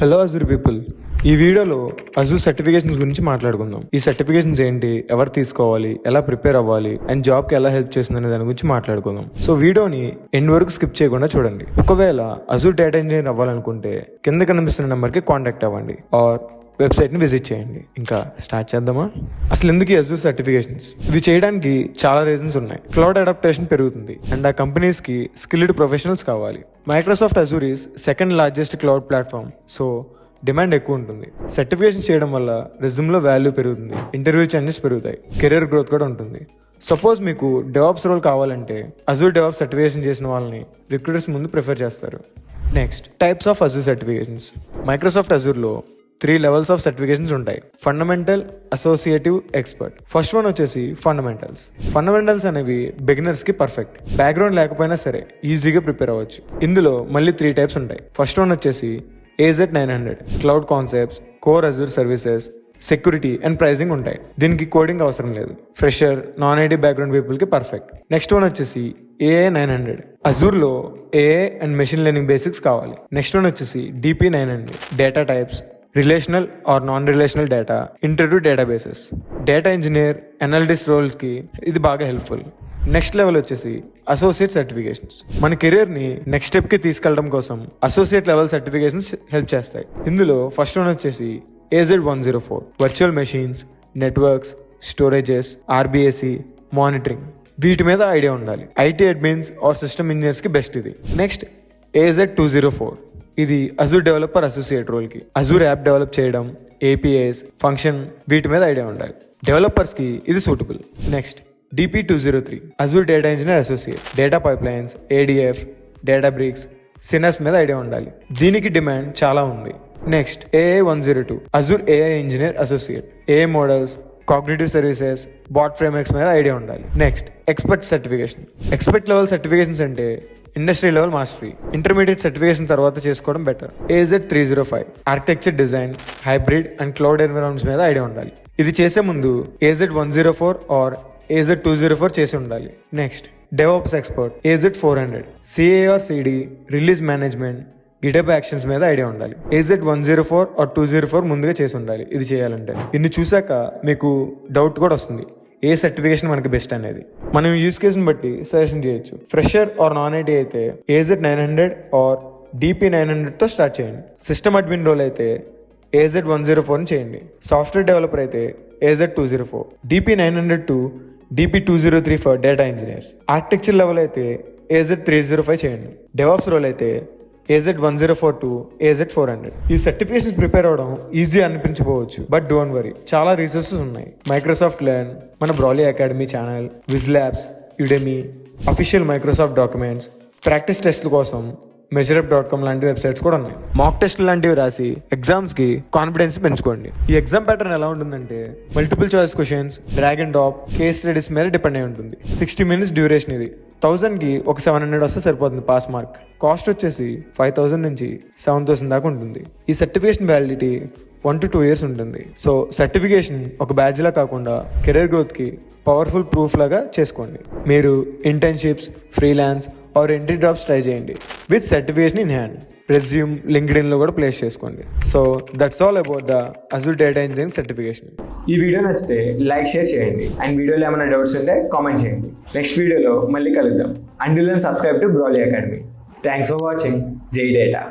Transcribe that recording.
Hello Azure people, ఈ వీడియోలో Azure certifications గురించి మాట్లాడుకుందాం. ఈ సర్టిఫికేషన్స్ ఏంటి, ఎవరు తీసుకోవాలి, ఎలా ప్రిపేర్ అవ్వాలి అండ్ జాబ్కి ఎలా హెల్ప్ చేస్తుందనే దాని గురించి మాట్లాడుకుందాం. సో వీడియోని ఎండ్ వరకు స్కిప్ చేయకుండా చూడండి. ఒకవేళ అజూర్ డేటా ఇంజనీర్ అవ్వాలనుకుంటే కింద కనిపిస్తున్న నెంబర్కి కాంటాక్ట్ అవ్వండి ఆర్ వెబ్సైట్ని విజిట్ చేయండి. ఇంకా స్టార్ట్ చేద్దామా? అసలు ఎందుకు ఈ అజూర్ సర్టిఫికేషన్స్? ఇవి చేయడానికి చాలా రీజన్స్ ఉన్నాయి. క్లౌడ్ అడాప్టేషన్ పెరుగుతుంది అండ్ ఆ కంపెనీస్కి స్కిల్డ్ ప్రొఫెషనల్స్ కావాలి. Microsoft Azure is second largest cloud platform, so demand ఎక్కువ ఉంటుంది. సర్టిఫికేషన్ చేయడం వల్ల రెజ్యూమ్లో వాల్యూ పెరుగుతుంది, ఇంటర్వ్యూ ఛాన్సెస్ పెరుగుతాయి, కెరీర్ గ్రోత్ కూడా ఉంటుంది. సపోజ్ మీకు డెవాప్స్ రోల్ కావాలంటే అజూర్ డెవాప్స్ సర్టిఫికేషన్ చేసిన వాళ్ళని రిక్రూటర్స్ ముందు ప్రిఫర్ చేస్తారు. Next, types of Azure certifications. Microsoft అజూర్లో 3 levels ఆఫ్ సర్టిఫికేషన్స్ ఉంటాయి: fundamental, associative, expert. First one వచ్చేసి ఫండమెంటల్స్. ఫండమెంటల్స్ అనేవి బిగినర్స్ కి పర్ఫెక్ట్. బ్యాక్గ్రౌండ్ లేకపోయినా సరే ఈజీగా ప్రిపేర్ అవ్వచ్చు. ఇందులో మళ్ళీ 3 types ఉంటాయి. ఫస్ట్ వన్ వచ్చేసి AZ-900, cloud concepts, core Azure services, security and pricing ఉంటాయి. దీనికి కోడింగ్ అవసరం లేదు. Fresher, non IT background people కి పర్ఫెక్ట్. నెక్స్ట్ వన్ వచ్చేసి AI-900, అజూర్లో AI and machine learning basics కావాలి. నెక్స్ట్ వన్ వచ్చేసి DP-900, data types, relational or non relational data, interview databases. Data engineer, analyst రోల్స్కి ఇది బాగా హెల్ప్ఫుల్. నెక్స్ట్ లెవెల్ వచ్చేసి associate certifications. మన కెరీర్ని నెక్స్ట్ స్టెప్కి తీసుకెళ్ళడం కోసం అసోసియేట్ లెవెల్ సర్టిఫికేషన్స్ హెల్ప్ చేస్తాయి. ఇందులో ఫస్ట్ వన్ వచ్చేసి AZ-104, virtual machines, networks, storages, RBAC, monitoring. వీటి మీద ఐడియా ఉండాలి. ఐటీ అడ్మిన్స్ ఆర్ సిస్టమ్ ఇంజనీర్స్కి బెస్ట్ ఇది. నెక్స్ట్ AZ-204, ఇది అజూర్ డెవలపర్ అసోసియేట్ రోల్కి. అజూర్ యాప్ డెవలప్ చేయడం, APIs, ఫంక్షన్, వీటి మీద ఐడియా ఉండాలి. డెవలపర్స్కి ఇది suitable. Next DP-203, Azure data engineer associate. Data pipelines, ADF, Databricks, సినస్ మీద ఐడియా ఉండాలి. దీనికి డిమాండ్ చాలా ఉంది. Next AA-102, Azure AI engineer associate. AI models, cognitive services, bat frameworks మీద ఐడియా ఉండాలి. Next expert certification. Expert level certifications అంటే industry level mastery. Intermediate certification తర్వాత చేసుకోవడం better. AZ-305, architecture design, hybrid and cloud environments మీద idea ఉండాలి. ఇది చేసే ముందు AZ-104 ఆర్ AZ-204 చేసి ఉండాలి. Next DevOps expert, AZ-400, CA or CD, release management, GitHub actions మీద ఐడియా ఉండాలి. AZ-104 ఆర్ 204 ముందుగా చేసి ఉండాలి ఇది చేయాలంటే. ఇన్ని చూసాక మీకు డౌట్ కూడా వస్తుంది, ఏ సర్టిఫికేషన్ మనకి బెస్ట్ అనేది. మనం యూస్ కేసుని బట్టి సజెషన్ చేయొచ్చు. ఫ్రెషర్ ఆర్ నాన్ ఐటీ అయితే AZ-900 ఆర్ DP-900తో స్టార్ట్ చేయండి. సిస్టమ్ అడ్మిన్ రోల్ అయితే AZ-104 చేయండి. సాఫ్ట్వేర్ డెవలపర్ అయితే AZ-204, DP-900 to DP-203 for data engineers. Architecture level అయితే AZ-305 చేయండి. డెవాప్స్ రోల్ అయితే AZ-104 టు AZ-400. ఈ సర్టిఫికేషన్స్ ప్రిపేర్ అవడం ఈజీ అనిపించకపోవచ్చు, బట్ డోంట్ వరీ, చాలా రీసోర్సెస్ ఉన్నాయి. మైక్రోసాఫ్ట్ లెర్న్, మన బ్రాలీ academy channel, Whizlabs, Udemy, official Microsoft documents, practice టెస్ట్ల కోసం measurup.com లాంటి వెబ్సైట్స్ కూడా ఉన్నాయి. మాక్ టెస్ట్ లాంటివి రాసి ఎగ్జామ్స్కి కాన్ఫిడెన్స్ పెంచుకోండి. ఈ ఎగ్జామ్ ప్యాటర్న్ ఎలా ఉంటుందంటే multiple choice questions, drag and drop, case studies మీద డిపెండ్ అయి ఉంటుంది. 60 minutes డ్యూరేషన్. ఇది 1000కి ఒక 700 వస్తే సరిపోతుంది పాస్ మార్క్. కాస్ట్ వచ్చేసి 5000 నుంచి 7000 దాకా ఉంటుంది. ఈ సర్టిఫికేషన్ వ్యాలిడిటీ 1 to 2 years ఉంటుంది. సో సర్టిఫికేషన్ ఒక బ్యాడ్జ్లా కాకుండా కెరీర్ గ్రోత్కి పవర్ఫుల్ ప్రూఫ్ లాగా చేసుకోండి. మీరు internships, freelance or entry jobs try చేయండి with certification in hand. Resume, లింక్డ్ఇన్లో కూడా ప్లేస్ చేసుకోండి. So that's all about the Azure data engineering certification. ఈ వీడియో నచ్చితే లైక్, షేర్ చేయండి అండ్ వీడియోలో ఏమైనా డౌట్స్ ఉంటే కామెంట్ చేయండి. నెక్స్ట్ వీడియోలో మళ్ళీ కలుద్దాం. అంటిల్ దెన్ సబ్స్క్రైబ్ టు బ్రాలీ అకాడమీ. Thanks for watching. జై డేటా.